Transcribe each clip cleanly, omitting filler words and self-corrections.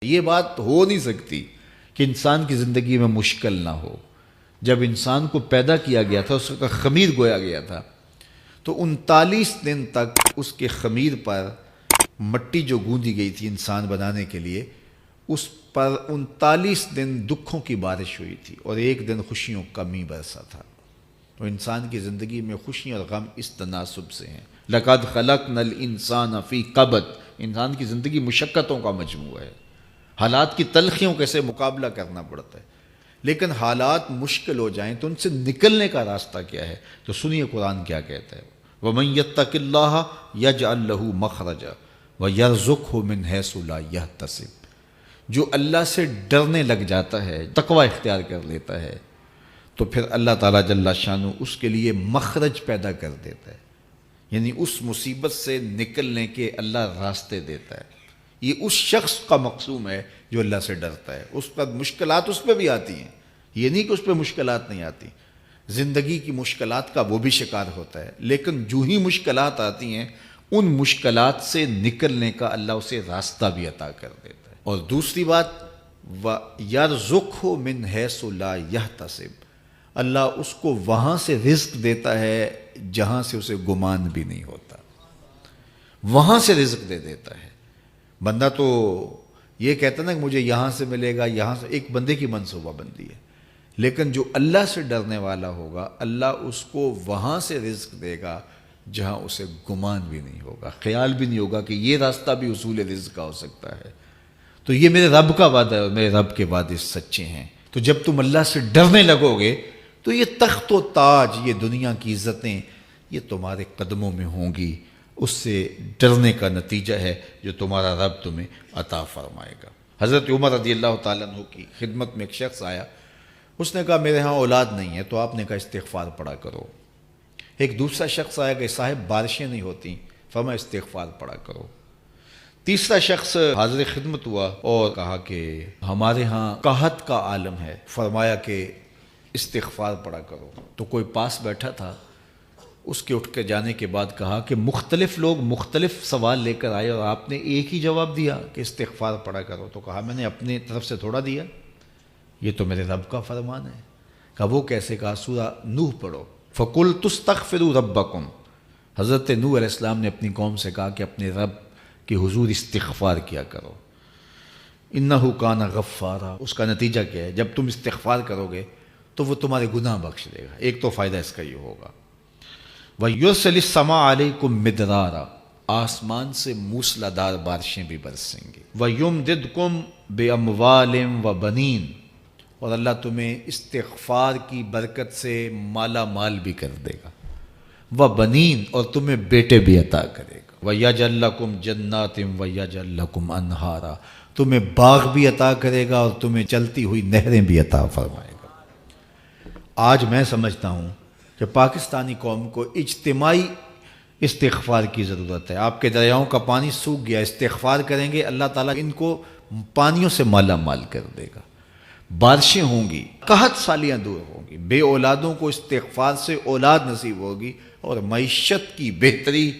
یہ بات ہو نہیں سکتی کہ انسان کی زندگی میں مشکل نہ ہو۔ جب انسان کو پیدا کیا گیا تھا، اس کا خمیر گویا گیا تھا، تو 39 دن تک اس کے خمیر پر مٹی جو گوندی گئی تھی انسان بنانے کے لیے، اس پر 39 دن دکھوں کی بارش ہوئی تھی اور ایک دن خوشیوں کا می برسا تھا۔ تو انسان کی زندگی میں خوشی اور غم اس تناسب سے ہیں۔ لَقَدْ خَلَقْنَا الْإِنسَانَ فِي قَبْضٍ۔ انسان کی زندگی مشقتوں کا مجموعہ ہے، حالات کی تلخیوں کے سے مقابلہ کرنا پڑتا ہے، لیکن حالات مشکل ہو جائیں تو ان سے نکلنے کا راستہ کیا ہے؟ تو سنیے قرآن کیا کہتا ہے، وَمَن يَتَّقِ اللَّهَ يَجْعَل لَّهُ مَخْرَجًا وَيَرْزُقْهُ مِنْ حَيْثُ لَا يَحْتَسِبُ۔ جو اللہ سے ڈرنے لگ جاتا ہے، تقوی اختیار کر لیتا ہے، تو پھر اللہ تعالیٰ جل شانہ اس کے لیے مخرج پیدا کر دیتا ہے، یعنی اس مصیبت سے نکلنے کے اللہ راستے دیتا ہے۔ یہ اس شخص کا مقصوم ہے جو اللہ سے ڈرتا ہے۔ اس پر مشکلات اس پہ بھی آتی ہیں، یہ نہیں کہ اس پہ مشکلات نہیں آتی، زندگی کی مشکلات کا وہ بھی شکار ہوتا ہے، لیکن جو ہی مشکلات آتی ہیں ان مشکلات سے نکلنے کا اللہ اسے راستہ بھی عطا کر دیتا ہے۔ اور دوسری بات، وَيَرْزُقْهُ مِنْ حَيْثُ لَا يَحْتَسِبُ، اللہ اس کو وہاں سے رزق دیتا ہے جہاں سے اسے گمان بھی نہیں ہوتا، وہاں سے رزق دے دیتا ہے۔ بندہ تو یہ کہتا نا کہ مجھے یہاں سے ملے گا، یہاں سے، ایک بندے کی منصوبہ بندی ہے، لیکن جو اللہ سے ڈرنے والا ہوگا اللہ اس کو وہاں سے رزق دے گا جہاں اسے گمان بھی نہیں ہوگا، خیال بھی نہیں ہوگا کہ یہ راستہ بھی حصول رزق کا ہو سکتا ہے۔ تو یہ میرے رب کا وعدہ ہے اور میرے رب کے وعدے سچے ہیں۔ تو جب تم اللہ سے ڈرنے لگو گے تو یہ تخت و تاج، یہ دنیا کی عزتیں، یہ تمہارے قدموں میں ہوں گی۔ اس سے ڈرنے کا نتیجہ ہے جو تمہارا رب تمہیں عطا فرمائے گا۔ حضرت عمر رضی اللہ تعالیٰ عنہ کی خدمت میں ایک شخص آیا، اس نے کہا میرے ہاں اولاد نہیں ہے، تو آپ نے کہا استغفار پڑھا کرو۔ ایک دوسرا شخص آیا کہ صاحب بارشیں نہیں ہوتی، فرمایا استغفار پڑھا کرو۔ تیسرا شخص حاضر خدمت ہوا اور کہا کہ ہمارے ہاں قحط کا عالم ہے، فرمایا کہ استغفار پڑھا کرو۔ تو کوئی پاس بیٹھا تھا، اس کے اٹھ کے جانے کے بعد کہا کہ مختلف لوگ مختلف سوال لے کر آئے اور آپ نے ایک ہی جواب دیا کہ استغفار پڑھا کرو۔ تو کہا میں نے اپنی طرف سے تھوڑا دیا، یہ تو میرے رب کا فرمان ہے۔ کہا وہ کیسے؟ کہا سورہ نوح پڑھو، فَقُلْتُ اسْتَغْفِرُوا رَبَّكُمْ۔ حضرت نوح علیہ السلام نے اپنی قوم سے کہا کہ اپنے رب کے حضور استغفار کیا کرو، اِنَّهُ كَانَ غَفَّارًا۔ اس کا نتیجہ کیا ہے؟ جب تم استغفار کرو گے تو وہ تمہارے گناہ بخش دے گا۔ ایک تو فائدہ اس کا یہ ہوگا، وَيُرْسِلِ السَّمَاءَ عَلَيْكُمْ مِدْرَارًا، آسمان سے موسلا دار بارشیں بھی برسیں گی، وَيُمْدِدْكُمْ بِأَمْوَالٍ وَبَنِينَ، اور اللہ تمہیں استغفار کی برکت سے مالا مال بھی کر دے گا، وَبَنِينَ، اور تمہیں بیٹے بھی عطا کرے گا، وَيَجْعَلْ لَكُمْ جَنَّاتٍ وَيَجْعَلْ لَكُمْ أَنْهَارًا، تمہیں باغ بھی عطا کرے گا اور تمہیں چلتی ہوئی نہریں بھی عطا فرمائے گا۔ آج میں سمجھتا ہوں کہ پاکستانی قوم کو اجتماعی استغفار کی ضرورت ہے۔ آپ کے دریاؤں کا پانی سوکھ گیا، استغفار کریں گے اللہ تعالیٰ ان کو پانیوں سے مالا مال کر دے گا، بارشیں ہوں گی، قحط سالیاں دور ہوں گی، بے اولادوں کو استغفار سے اولاد نصیب ہوگی، اور معیشت کی بہتری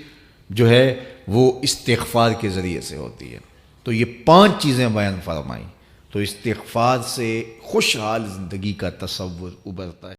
جو ہے وہ استغفار کے ذریعے سے ہوتی ہے۔ تو یہ 5 چیزیں بیان فرمائیں، تو استغفار سے خوشحال زندگی کا تصور ابھرتا ہے۔